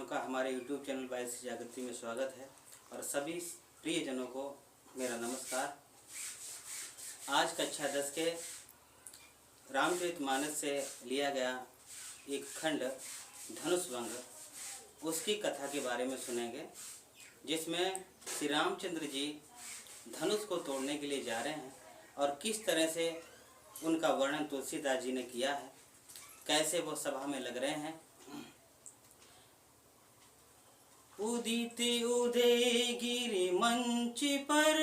भाइयों का हमारे YouTube चैनल बाइस जागृति में स्वागत है और सभी प्रियजनों को मेरा नमस्कार। आज कक्षा 10 के रामचरितमानस से लिया गया एक खंड धनुष भंग, उसकी कथा के बारे में सुनेंगे, जिसमें श्री रामचंद्र जी धनुष को तोड़ने के लिए जा रहे हैं और किस तरह से उनका वर्णन तुलसीदास जी ने किया है, कैसे वो सभा में लग रहे हैं। उदित उदय गिरि मंच पर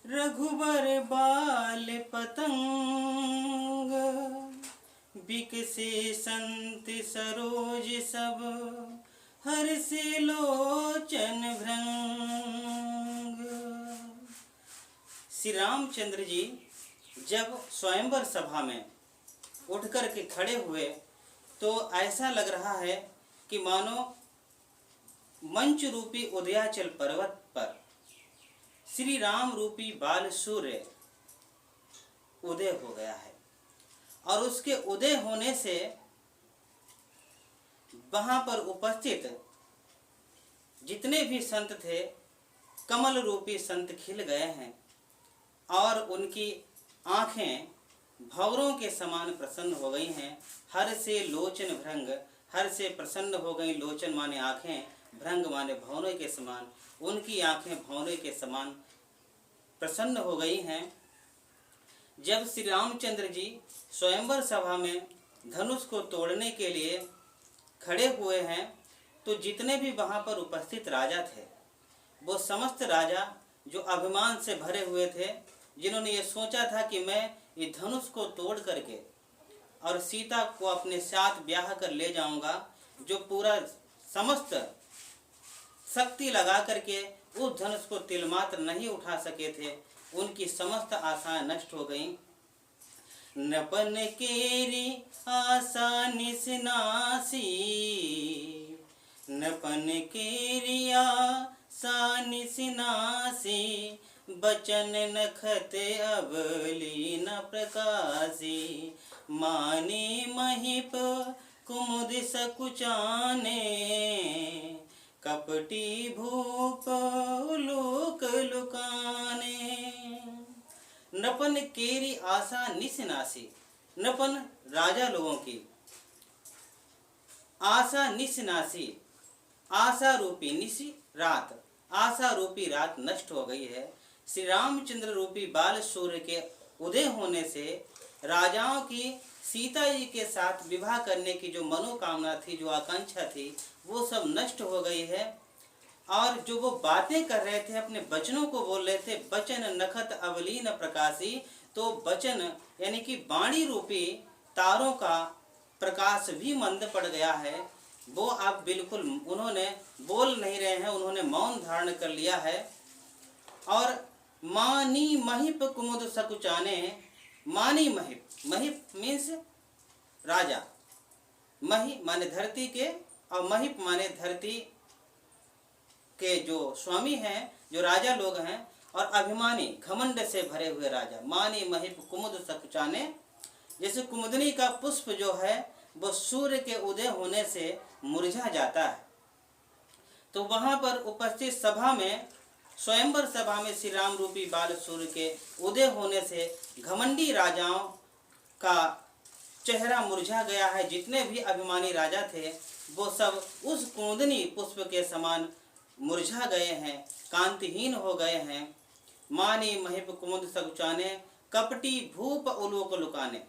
रघुबर बाल पतंग, बिकसे संत सरोज सब हर्षे लोचन भृंग। श्री रामचंद्र जी जब स्वयंवर सभा में उठ कर के खड़े हुए तो ऐसा लग रहा है कि मानो मंच रूपी उदयाचल पर्वत पर श्री राम रूपी बाल सूर्य उदय हो गया है और उसके उदय होने से वहां पर उपस्थित जितने भी संत थे कमल रूपी संत खिल गए हैं और उनकी आंखें भंवरों के समान प्रसन्न हो गई हैं। हर से लोचन भृंग, हर से प्रसन्न हो गई। लोचन माने आंखें, भृंग माने भंवरे के समान, उनकी आंखें भंवरे के समान प्रसन्न हो गई हैं। जब श्री रामचंद्र जी स्वयंवर सभा में धनुष को तोड़ने के लिए खड़े हुए हैं तो जितने भी वहां पर उपस्थित राजा थे वो समस्त राजा जो अभिमान से भरे हुए थे, जिन्होंने ये सोचा था कि मैं ये धनुष को तोड़ करके और सीता को अपने साथ ब्याह कर ले जाऊंगा, जो पूरा समस्त शक्ति लगा करके उस धनुष को तिलमात्र नहीं उठा सके थे, उनकी समस्त आशाएं नष्ट हो गईं। नपन केरी आशा निसनासी, नपन केरी आशा निसनासी, बचन नखत अबली न प्रकाशी, माने महिप कुमुद सकुचाने, कपटी भूप लोक लुकाने। नपन केरी आशा निसनासी, नपन राजा लोगों की आशा निसनासी, आशा रूपी निसी रात, आशा रूपी रात नष्ट हो गई है। श्री रामचंद्र रूपी बाल सूर्य के उदय होने से राजाओं की सीता जी के साथ विवाह करने की जो मनोकामना थी, जो आकांक्षा थी, वो सब नष्ट हो गई है। और जो वो बातें कर रहे थे, अपने वचनों को बोल रहे थे, बचन नखत अवली न प्रकाशी, तो वचन यानी कि वाणी रूपी तारों का प्रकाश भी मंद पड़ गया है। वो अब बिल्कुल उन्होंने बोल नहीं रहे हैं, उन्होंने मौन धारण कर लिया है। और मानी महिप कुमुद सकुचाने, मानी महिप, महिप मीन्स राजा, मही माने धरती के और महिप माने धरती के जो स्वामी हैं, जो राजा लोग हैं, और अभिमानी घमंड से भरे हुए राजा। मानी महिप कुमुद सकुचाने, जैसे कुमुदनी का पुष्प जो है वो सूर्य के उदय होने से मुरझा जाता है। तो वहां पर उपस्थित सभा में, स्वयंवर सभा में श्री राम रूपी बाल सूर्य के उदय होने से घमंडी राजाओं का चेहरा मुरझा गया है। जितने भी अभिमानी राजा थे वो सब उस कुमुदनी पुष्प के समान मुरझा गए हैं, कांतिहीन हो गए हैं। मानी महिप कुमुद सकुचाने, कपटी भूप उलोक लुकाने।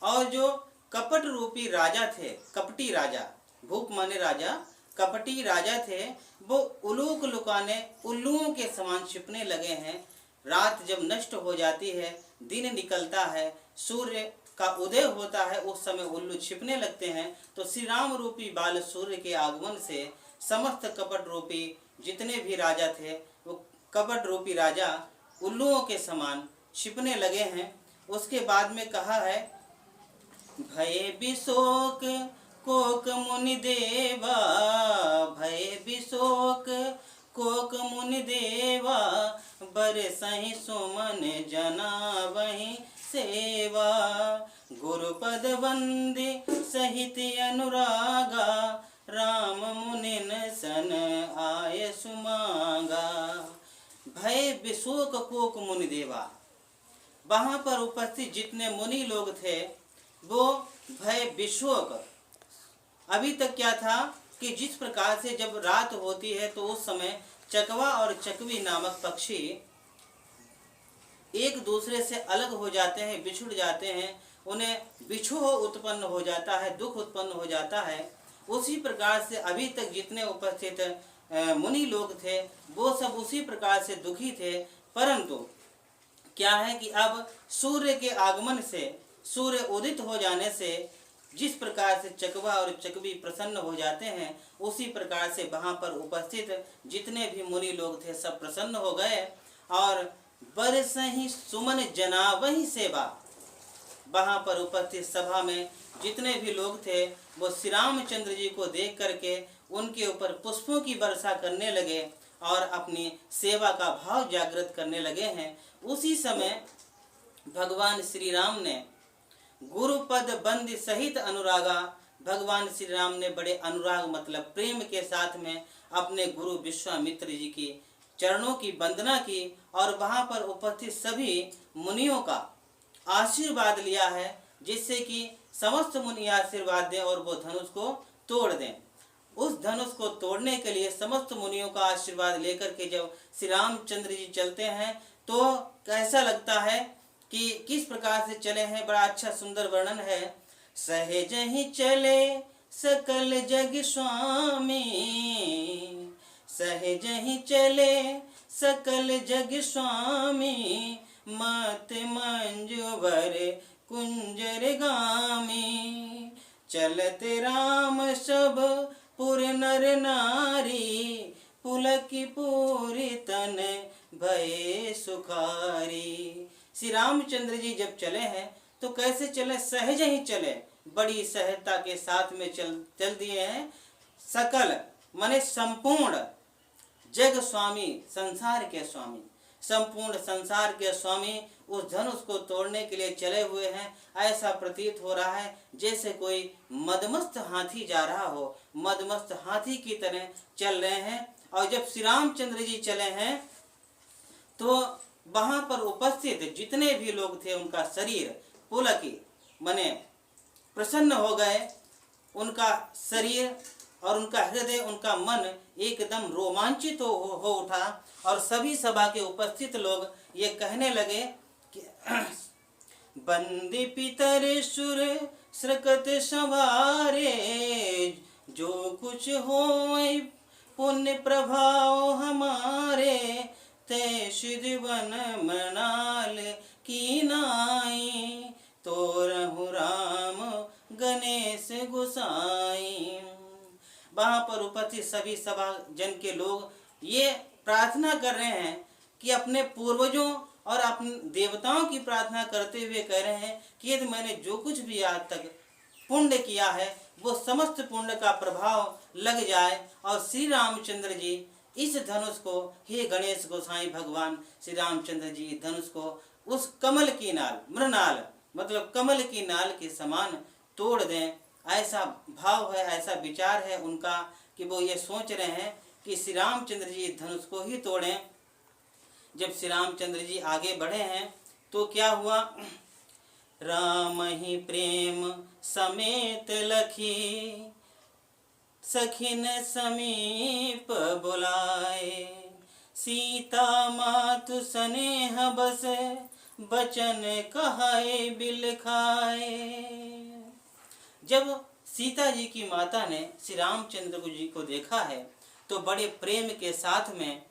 और जो कपट रूपी राजा थे, कपटी राजा, भूप माने राजा, कपटी राजा थे, वो उलूक लुकाने, उल्लुओं के समान छिपने लगे हैं। रात जब नष्ट हो जाती है, दिन निकलता है, सूर्य का उदय होता है, उस समय उल्लू छिपने लगते हैं। तो श्री राम रूपी बाल सूर्य के आगमन से समस्त कपट रूपी जितने भी राजा थे वो कपट रूपी राजा उल्लुओं के समान छिपने लगे हैं। उसके बाद में कहा है, भय विशोक कोक मुनि देवा, भय विशोक कोक मुनि देवा, बरसहि सुमन जनावहि सेवा, गुरुपद वंदे सहित अनुरागा, राम मुनिन सन आय सुमांगा। भय विशोक कोक मुनि देवा। वहाँ पर उपस्थित जितने मुनि लोग थे वो भय विशोक। अभी तक क्या था कि जिस प्रकार से जब रात होती है तो उस समय चकवा और चकवी नामक पक्षी एक दूसरे से अलग हो जाते हैं, बिछुड़ जाते हैं, उन्हें बिछोह उत्पन्न हो जाता है, दुख उत्पन्न हो जाता है। उसी प्रकार से अभी तक जितने उपस्थित मुनि लोग थे वो सब उसी प्रकार से दुखी थे। परंतु क्या है कि अब सूर्य के आगमन से, सूर्य उदित हो जाने से जिस प्रकार से चकवा और चकवी प्रसन्न हो जाते हैं, उसी प्रकार से वहाँ पर उपस्थित जितने भी मुनि लोग थे सब प्रसन्न हो गए। और बरसहि सुमन जनावहि सेवा। वहाँ पर उपस्थित सभा में जितने भी लोग थे वो श्री रामचंद्र जी को देख करके उनके ऊपर पुष्पों की वर्षा करने लगे और अपनी सेवा का भाव जागृत करने लगे हैं। उसी समय भगवान श्री राम ने गुरुपद बंदी सहित अनुरागा, भगवान श्री राम ने बड़े अनुराग मतलब प्रेम के साथ में अपने गुरु विश्वामित्र जी की चरणों की वंदना की और वहाँ पर उपस्थित सभी मुनियों का आशीर्वाद लिया है, जिससे कि समस्त मुनि आशीर्वाद दें और वो धनुष को तोड़ दें। उस धनुष को तोड़ने के लिए समस्त मुनियों का आशीर्वाद लेकर के जब श्री रामचंद्र जी चलते हैं तो कैसा लगता है कि किस प्रकार से चले हैं, बड़ा अच्छा सुंदर वर्णन है। सहज ही चले सकल जग स्वामी, सहज ही चले सकल जग स्वामी, मत मंजुवर कुंजर गामी, चलत राम सब पुर नर नारी, पुलकी पूरी तन भय सुखारी। श्री रामचंद्र जी जब चले हैं तो कैसे चले, सहज ही चले, बड़ी सहजता के साथ में चल दिए हैं। सकल माने संपूर्ण, जग स्वामी संसार के स्वामी, संपूर्ण संसार के स्वामी उस धनुष को तोड़ने के लिए चले हुए हैं। ऐसा प्रतीत हो रहा है जैसे कोई मदमस्त हाथी जा रहा हो, मदमस्त हाथी की तरह चल रहे हैं। और जब श्री रामचंद्र जी चले हैं तो वहाँ पर उपस्थित जितने भी लोग थे उनका शरीर पुलकी माने प्रसन्न हो गए, उनका शरीर और उनका हृदय, उनका मन एकदम रोमांचित हो उठा। और सभी सभा के उपस्थित लोग ये कहने लगे कि बंदी पितर सुर श्रकत संवारे, जो कुछ होए पुण्य प्रभाव हमारे, ते सिद्ध वन मनाल की नाई, तोरहु राम गणेश गोसाई। वहाँ पर उपस्थित सभी सभा जन के लोग ये प्रार्थना कर रहे हैं कि अपने पूर्वजों और अपने देवताओं की प्रार्थना करते हुए कह रहे हैं कि यदि मैंने जो कुछ भी आज तक पुण्य किया है वो समस्त पुण्य का प्रभाव लग जाए और श्री रामचंद्र जी इस धनुष को, हे गणेश गोसाई भगवान श्री रामचंद्र जी धनुष को उस कमल की नाल, मृणाल मतलब कमल की नाल के समान तोड़ दें। ऐसा भाव है, ऐसा विचार है उनका कि वो ये सोच रहे हैं कि श्री रामचंद्र जी धनुष को ही तोड़ें। जब श्री रामचंद्र जी आगे बढ़े हैं तो क्या हुआ, राम ही प्रेम समेत लखी, सखिन समीप बुलाए, सीता मातु स्नेह बस, बचन कहाए बिल खाए। जब सीता जी की माता ने श्री रामचंद्र जी को देखा है तो बड़े प्रेम के साथ में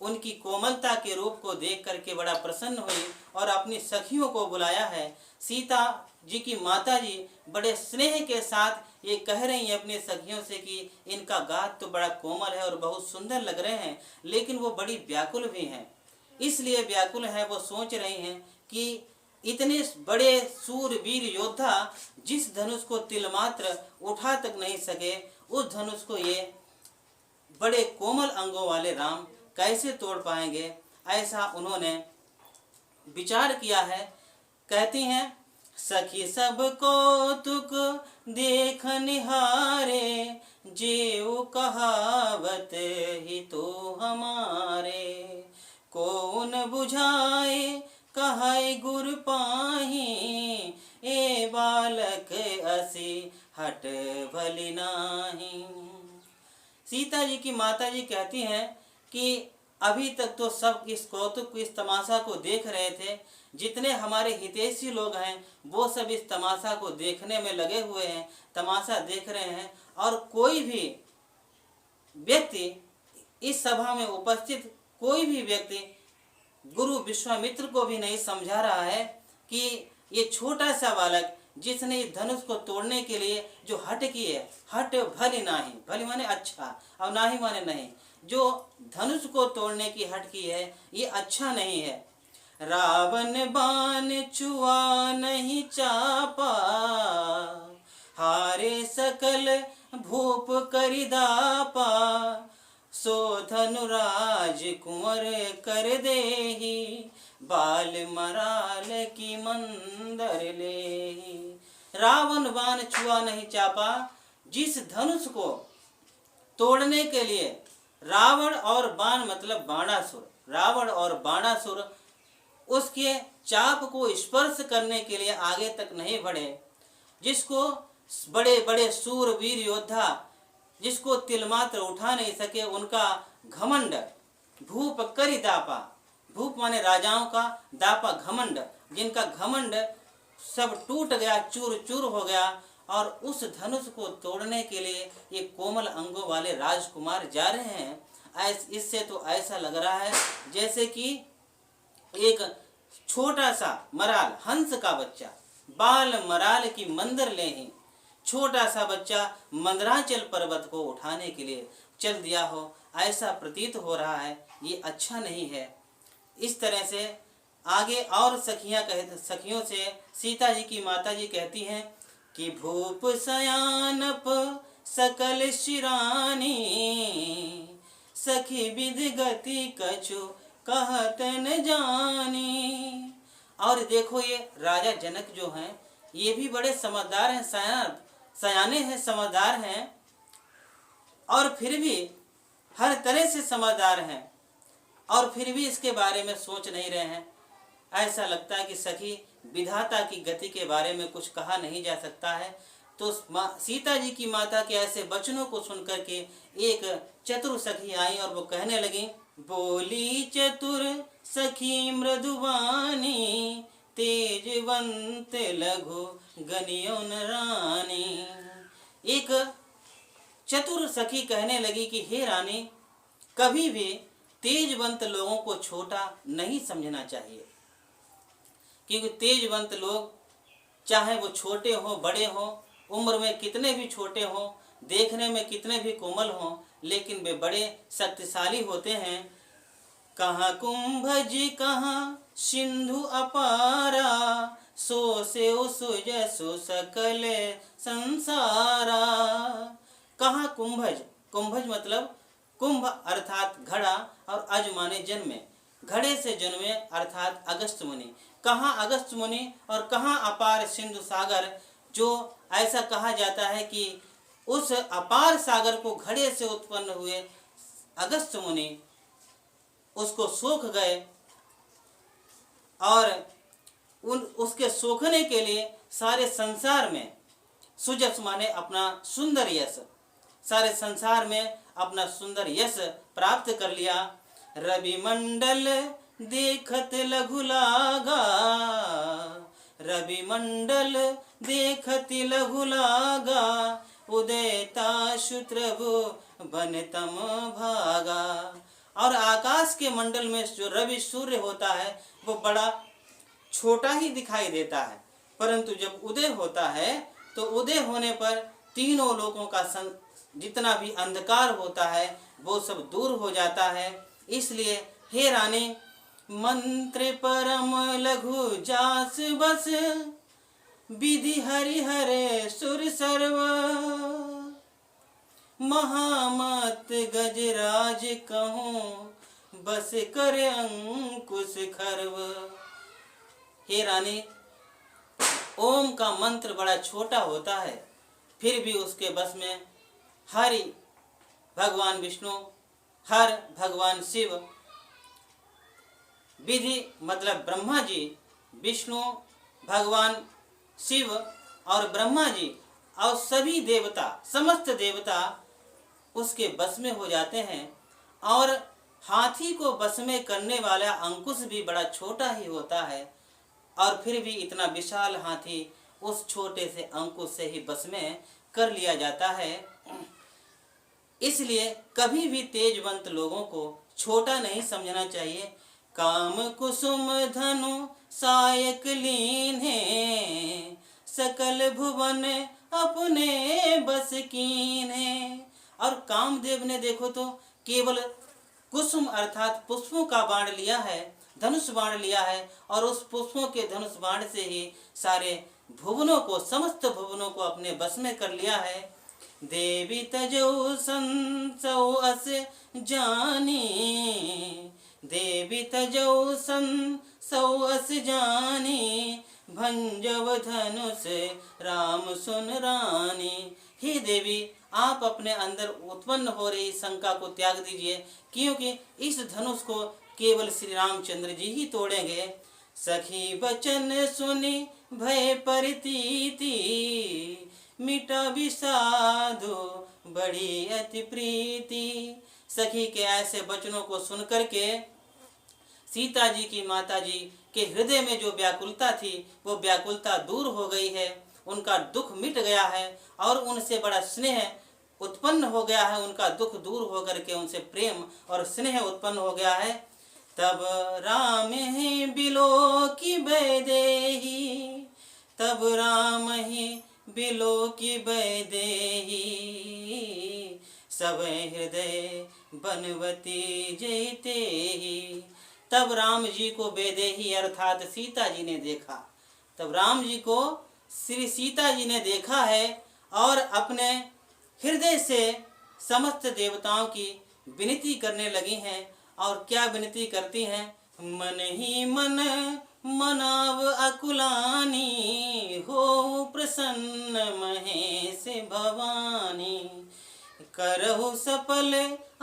उनकी कोमलता के रूप को देख करके बड़ा प्रसन्न हुई और अपनी सखियों को बुलाया है। सीता जी की माता जी बड़े स्नेह के साथ ये कह रही हैं अपनी सखियों से कि इनका गात तो बड़ा कोमल है और बहुत सुंदर लग रहे हैं, लेकिन वो बड़ी व्याकुल भी हैं। इसलिए व्याकुल है, वो सोच रही हैं कि इतने बड़े सूरवीर योद्धा जिस धनुष को तिलमात्र उठा तक नहीं सके, उस धनुष को ये बड़े कोमल अंगों वाले राम कैसे तोड़ पाएंगे, ऐसा उन्होंने विचार किया है। कहती हैं, सखी सब कौतुक देख निहारे, जेऊ कहावत ही तो हमारे। कौन बुझाए कहाय गुर पाही, ए बालक असी हट भली नाही। सीता जी की माता जी कहती हैं कि अभी तक तो सब इस कौतुक को, इस तमाशा को देख रहे थे। जितने हमारे हितैषी लोग हैं वो सब इस तमाशा को देखने में लगे हुए हैं, तमाशा देख रहे हैं। और कोई भी व्यक्ति, इस सभा में उपस्थित कोई भी व्यक्ति गुरु विश्वामित्र को भी नहीं समझा रहा है कि ये छोटा सा बालक जिसने इस धनुष को तोड़ने के लिए जो हट की है, हट भली नाही, भली माने अच्छा और नाही माने नहीं, जो धनुष को तोड़ने की हट की है ये अच्छा नहीं है। रावण बाण छुआ नहीं चापा, हारे सकल भूप करिदापा। सो धनुराज कुंवर कर देही, बाल मराल की मंदर लेही। रावण बाण छुआ नहीं चापा, जिस धनुष को तोड़ने के लिए रावण और बाण मतलब बाणासुर, रावण और बाणासुर उसके चाप को स्पर्श करने के लिए आगे तक नहीं बढ़े, जिसको बड़े बड़े सूरवीर योद्धा जिसको तिलमात्र उठा नहीं सके, उनका घमंड भूप करि दापा, भूप माने राजाओं का, दापा घमंड, जिनका घमंड सब टूट गया, चूर चूर हो गया। और उस धनुष को तोड़ने के लिए ये कोमल अंगों वाले राजकुमार जा रहे हैं। इससे तो ऐसा लग रहा है जैसे कि एक छोटा सा मराल, हंस का बच्चा, बाल मराल की मंदर ले ही, छोटा सा बच्चा मंदराचल पर्वत को उठाने के लिए चल दिया हो, ऐसा प्रतीत हो रहा है। ये अच्छा नहीं है। इस तरह से आगे और सखियों से सीता जी की माता जी कहती हैं कि भूप सयानप सकल शिरानी, सखी विध गति कछु कहत न जानी। और देखो ये राजा जनक जो हैं ये भी बड़े समझदार हैं, सयाने हैं, समझदार हैं, और फिर भी हर तरह से समझदार हैं, और फिर भी इसके बारे में सोच नहीं रहे हैं। ऐसा लगता है कि सखी विधाता की गति के बारे में कुछ कहा नहीं जा सकता है। तो सीता जी की माता के ऐसे वचनों को सुनकर के एक चतुर सखी आई और वो कहने लगी, बोली चतुर सखी मृदुवानी, तेजवंत लघु गनियों रानी। एक चतुर सखी कहने लगी कि हे रानी, कभी भी तेजवंत लोगों को छोटा नहीं समझना चाहिए, क्योंकि तेजवंत लोग चाहे वो छोटे हों बड़े हों, उम्र में कितने भी छोटे हों, देखने में कितने भी कोमल हों, लेकिन वे बड़े शक्तिशाली होते हैं। कहाँ कुंभज कहाँ सिंधु अपारा, सो से सुजसु सकल संसारा। कहाँ कुंभज, कुंभज मतलब कुंभ अर्थात घड़ा और अज माने जन्मे, घड़े से जन्मे अर्थात अगस्त्य मुनि। कहाँ अगस्त्य मुनि और कहाँ अपार सिंधु सागर, जो ऐसा कहा जाता है कि उस अपार सागर को घड़े से उत्पन्न हुए अगस्त्य मुनि उसको सोख गए, और उसके सोखने के लिए सारे संसार में सुजस माने अपना सुंदर यश, सारे संसार में अपना सुंदर यश प्राप्त कर लिया। रवि मंडल देखत लघु लागा, रवि मंडल देखत लघु लागा, उदयता शुत्रभु बनतम भागा। और आकाश के मंडल में जो रवि सूर्य होता है वो बड़ा छोटा ही दिखाई देता है, परंतु जब उदय होता है तो उदय होने पर तीनों लोगों का जितना भी अंधकार होता है वो सब दूर हो जाता है। इसलिए हे रानी, मंत्र परम लघु जास बस, विधि हरिहर सुर सर्व, महामत गजराज कहूँ बस करे अंकुश खर्व। हे रानी, ओम का मंत्र बड़ा छोटा होता है, फिर भी उसके बस में हरि भगवान विष्णु, हर भगवान शिव, विधि मतलब ब्रह्मा जी, विष्णु भगवान शिव और ब्रह्मा जी और सभी देवता, समस्त देवता उसके बस में हो जाते हैं। और हाथी को बस में करने वाला अंकुश भी बड़ा छोटा ही होता है, और फिर भी इतना विशाल हाथी उस छोटे से अंकुश से ही बस में कर लिया जाता है। इसलिए कभी भी तेजवंत लोगों को छोटा नहीं समझना चाहिए। काम कुसुम धनु सायक लीन है, सकल भुवन अपने बस कीन है। और कामदेव ने देखो तो केवल कुसुम अर्थात पुष्पों का बाण लिया है, धनुष बाण लिया है, और उस पुष्पों के धनुष बाण से ही सारे भुवनों को, समस्त भुवनों को अपने बस में कर लिया है। देवी तजौ संसौ अस जानी, देवी तजौ संसौ अस जानी, भंजव धनुष राम सुन रानी। हे देवी, आप अपने अंदर उत्पन्न हो रही शंका को त्याग दीजिए, क्योंकि इस धनुष को केवल श्री रामचंद्र जी ही तोड़ेंगे। सखी वचन सुनी भय परितीति, मिटा विषादो बड़ी अति प्रीति। सखी के ऐसे वचनों को सुन करके सीता जी की माता जी के हृदय में जो व्याकुलता थी वो व्याकुलता दूर हो गई है, उनका दुख मिट गया है और उनसे बड़ा स्नेह उत्पन्न हो गया है। उनका दुख दूर हो करके उनसे प्रेम और स्नेह उत्पन्न हो गया है। तब राम ही बिलो की बैदेही, तब राम ही बिलो की बैदेही, सब हृदय बनवती जयते ही। तब राम जी को बैदेही अर्थात सीता जी ने देखा, तब राम जी को श्री सीता जी ने देखा है और अपने हृदय से समस्त देवताओं की विनती करने लगी हैं। और क्या विनती करती हैं? मन ही मन मनाव अकुलानी, हो प्रसन्न महेश भवानी, करहु सफल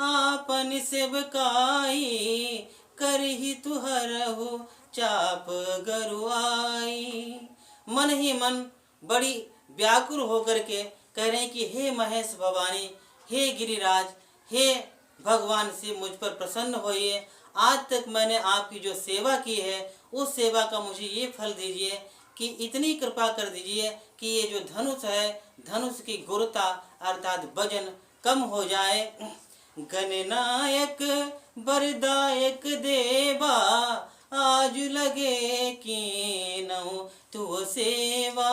आपन सेवकाई, करहि तुहरहु चाप गरुआई। मन ही मन बड़ी व्याकुल होकर के कह रहे हैं कि हे महेश भवानी, हे गिरिराज, हे भगवान से मुझ पर प्रसन्न होइए। आज तक मैंने आपकी जो सेवा की है उस सेवा का मुझे ये फल दीजिए कि इतनी कृपा कर दीजिए कि ये जो धनुष है, धनुष की गुरुता अर्थात वजन कम हो जाए। गणनायक वरदायक देवा, आज लगे कीनऊ तू सेवा।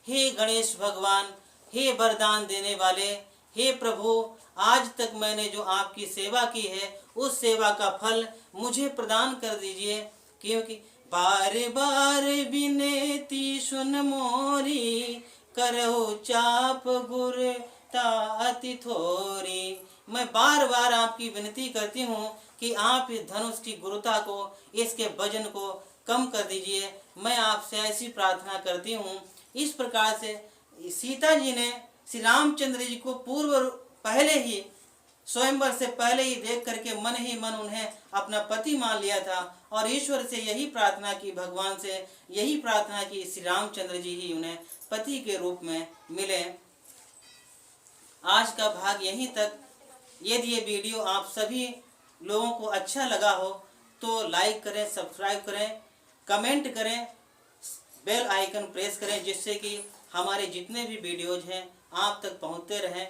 हे गणेश भगवान, हे वरदान देने वाले, हे प्रभु, आज तक मैंने जो आपकी सेवा की है उस सेवा का फल मुझे प्रदान कर दीजिए, क्योंकि बार बार विनती सुन मोरी, करहु चाप गुरता अति थोरी। मैं बार बार आपकी विनती करती हूँ कि आप इस धनुष की गुरुता को, इसके वजन को कम कर दीजिए। मैं आपसे ऐसी प्रार्थना करती हूँ। इस प्रकार से सीता जी ने श्री रामचंद्र जी को पहले ही स्वयंवर से पहले ही देख करके मन ही मन उन्हें अपना पति मान लिया था और ईश्वर से यही प्रार्थना की, भगवान से यही प्रार्थना की श्री रामचंद्र जी ही उन्हें पति के रूप में मिले। आज का भाग यहीं तक। यदि ये वीडियो आप सभी लोगों को अच्छा लगा हो तो लाइक करें, सब्सक्राइब करें, कमेंट करें, बेल आइकन प्रेस करें, जिससे कि हमारे जितने भी वीडियोज हैं आप तक पहुंचते रहें।